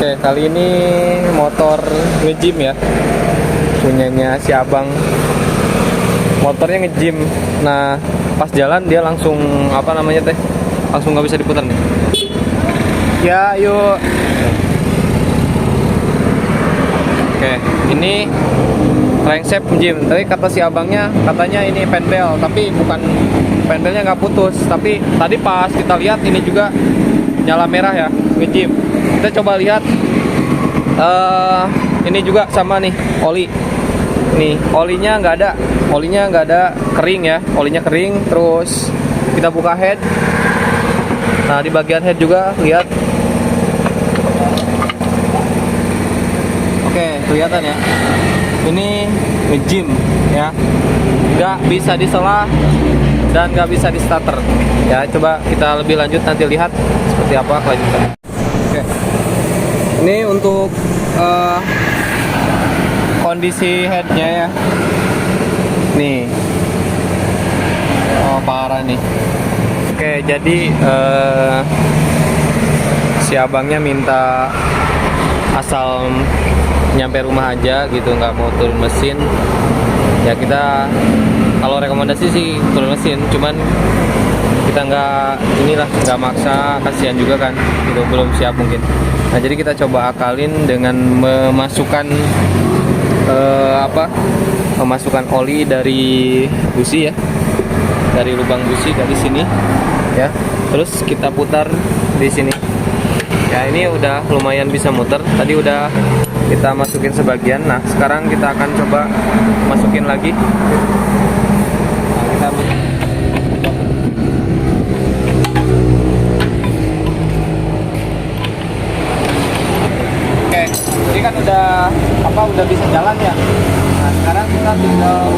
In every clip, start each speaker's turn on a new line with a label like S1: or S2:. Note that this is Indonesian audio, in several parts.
S1: Oke, kali ini motor nge-gym ya, punyanya si abang. Motornya nge-gym. Nah, pas jalan dia langsung langsung nggak bisa diputar nih. Ya, yuk. Oke, ini crankshaft gym. Tapi kata si abangnya, katanya ini penbel, tapi bukan, penbelnya nggak putus. Tapi tadi pas kita lihat ini juga nyala merah ya, nge-gym. Kita coba lihat. Ini juga sama nih, oli. Nih, olinya nggak ada, kering ya. Olinya kering. Terus kita buka head. Nah, di bagian head juga lihat. Oke, kelihatan ya. Ini nge-gym ya. Nggak bisa disela dan nggak bisa di starter. Ya, coba kita lebih lanjut nanti lihat seperti apa kelanjutannya. Oke. Ini untuk kondisi headnya ya. Nih. Oh, parah nih. Oke, jadi si abangnya minta asal nyampe rumah aja gitu, nggak mau turun mesin. Ya kita kalau rekomendasi sih turun mesin, cuman kita nggak maksa, kasihan juga kan, gitu, belum siap mungkin. Nah, jadi kita coba akalin dengan memasukkan memasukkan oli dari busi ya, dari lubang busi dari sini ya, terus kita putar di sini ya. Ini udah lumayan bisa muter, tadi udah kita masukin sebagian. Nah, sekarang kita akan coba masukin lagi. Nah, Oke, jadi kan udah bisa jalan ya. Nah, sekarang kita tinggal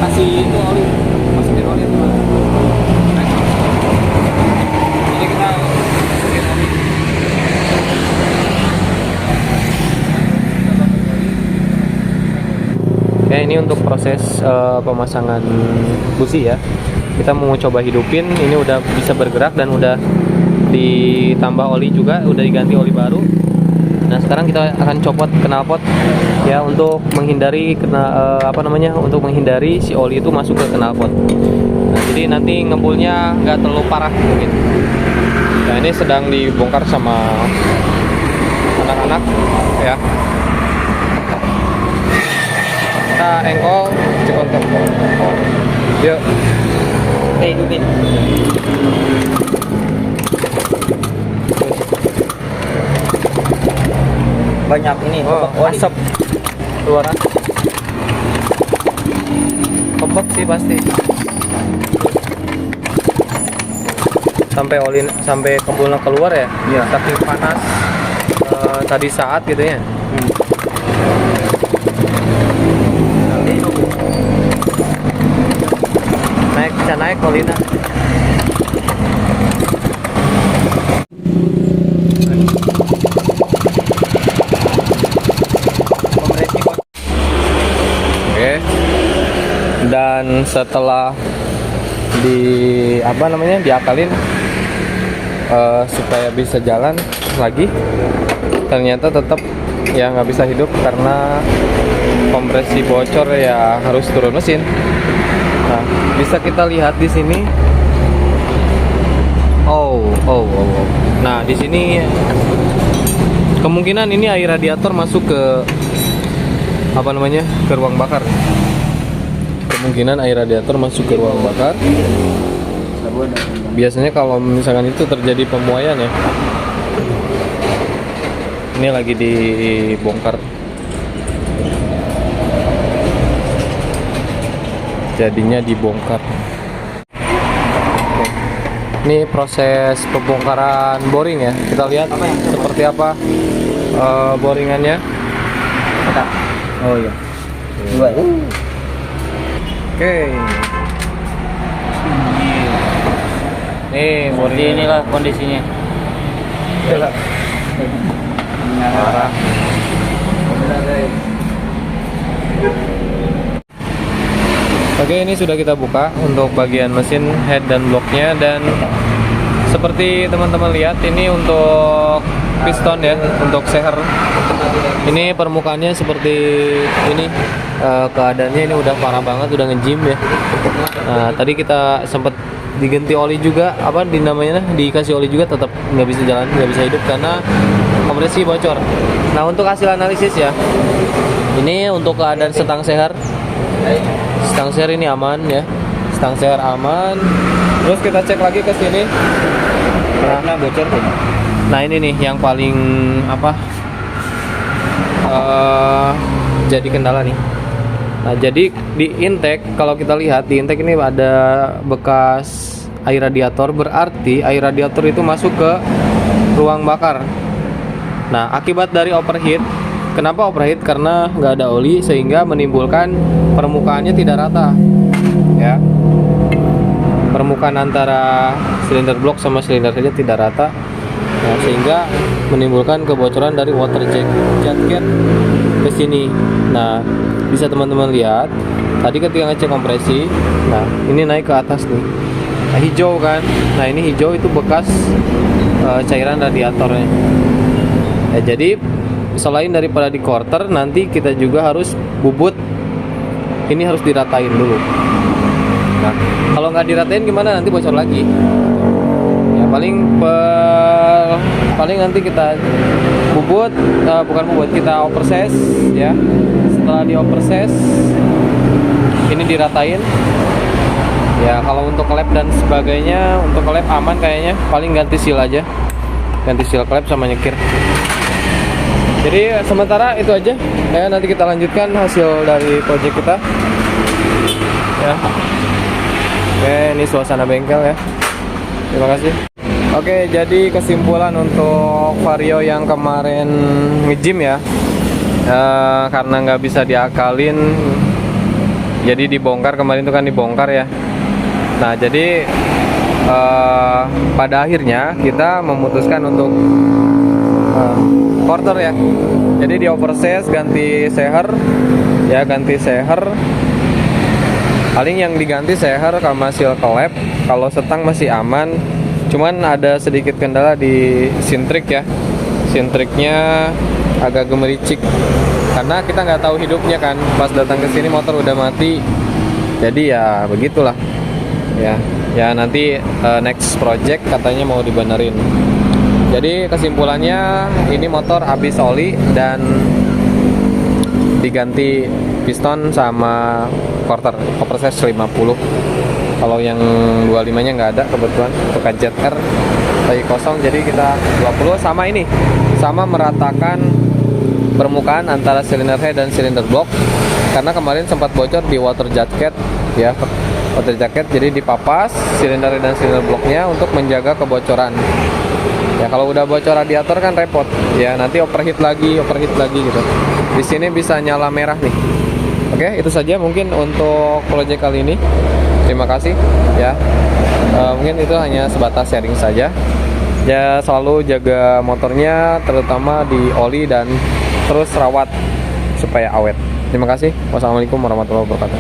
S1: kasih itu oli, masukin oli itu. Jadi kita masukin oli. Ya, ini untuk proses pemasangan busi ya. Kita mau coba hidupin, ini udah bisa bergerak dan udah ditambah oli juga, udah diganti oli baru. Nah, sekarang kita akan copot knalpot ya, untuk menghindari untuk menghindari si oli itu masuk ke knalpot. Nah, jadi nanti ngebulnya nggak terlalu parah mungkin. Nah, ini sedang dibongkar sama anak-anak ya. Kita engkol, cekontek. Yuk. Hidupin.
S2: Banyak ini
S1: asap keluar. Kebek sih pasti. Sampai kembulnya keluar ya.
S2: Iya.
S1: Saking panas tadi saat gitu ya. Naik kolina. Oke. Dan setelah diakalin supaya bisa jalan lagi, ternyata tetap ya nggak bisa hidup karena kompresi bocor ya, harus turun mesin. Nah, bisa kita lihat di sini. Oh. Nah, di sini kemungkinan ini air radiator masuk ke ke ruang bakar. Kemungkinan air radiator masuk ke ruang bakar. Biasanya kalau misalkan itu terjadi pemuaian ya. Ini lagi dibongkar. Jadinya dibongkar. Oke. Ini proses pembongkaran boring ya. Kita lihat seperti apa boringannya.
S2: Oh iya.
S1: Oke. Nih, boring
S2: Inilah kondisinya.
S1: Parah. Oke, ini sudah kita buka untuk bagian mesin head dan bloknya, dan seperti teman-teman lihat ini untuk piston ya untuk seher. Ini permukaannya seperti ini. Keadaannya ini udah parah banget, udah ngejim ya. Nah, tadi kita sempat diganti oli juga, dikasih oli juga, tetap nggak bisa jalan, nggak bisa hidup karena kompresi bocor. Nah, untuk hasil analisis ya, ini untuk keadaan stang seher ini aman ya, stang seher aman. Terus kita cek lagi ke sini.
S2: Nah, bocor tuh.
S1: Nah, ini nih yang paling jadi kendala nih. Nah, jadi di intake, kalau kita lihat di intake ini ada bekas air radiator, berarti air radiator itu masuk ke ruang bakar. Nah, akibat dari overheat, kenapa overheat? Karena nggak ada oli sehingga menimbulkan permukaannya tidak rata ya. Permukaan antara silinder blok sama silinder saja tidak rata, nah, sehingga menimbulkan kebocoran dari water jacket ke sini. Nah, bisa teman-teman lihat tadi ketika ngecek kompresi, nah ini naik ke atas nih, nah, hijau kan. Nah, ini hijau itu bekas cairan radiatornya ya. Jadi selain daripada di quarter, nanti kita juga harus bubut ini, harus diratain dulu. Nah, kalau nggak diratain gimana, nanti bocor lagi ya. Paling nanti kita bubut, kita oversize ya. Setelah di oversize ini diratain ya. Kalau untuk klep dan sebagainya, untuk klep aman kayaknya, paling ganti seal aja, ganti seal klep sama nyekir. Jadi sementara itu aja ya, nanti kita lanjutkan hasil dari project kita ya. Oke, ini suasana bengkel ya. Terima kasih. Oke, jadi kesimpulan untuk Vario yang kemarin nge-gym ya, karena nggak bisa diakalin, jadi dibongkar. Kemarin itu kan dibongkar ya. Nah, jadi pada akhirnya kita memutuskan untuk quarter ya. Jadi di oversize, ganti seher ya, ganti seher. Paling yang diganti seher sama seal klep. Kalau setang masih aman, cuman ada sedikit kendala di sintrik ya. Sintriknya agak gemericik karena kita nggak tahu hidupnya kan. Pas datang ke sini motor udah mati. Jadi ya begitulah ya. Ya nanti next project katanya mau dibenerin. Jadi kesimpulannya, ini motor habis oli dan diganti piston sama quarter oversize 50. Kalau yang 25 nya nggak ada kebetulan, untuk KZR lagi kosong, jadi kita 20 sama ini, sama meratakan permukaan antara silinder head dan silinder block. Karena kemarin sempat bocor di water jacket ya, water jacket, jadi dipapas silinder head dan silinder blocknya untuk menjaga kebocoran. Ya kalau udah bocor radiator kan repot ya, nanti overheat lagi gitu. Di sini bisa nyala merah nih. Oke, itu saja mungkin untuk project kali ini. Terima kasih ya. Mungkin itu hanya sebatas sharing saja. Ya, selalu jaga motornya, terutama di oli, dan terus rawat supaya awet. Terima kasih. Wassalamualaikum warahmatullahi wabarakatuh.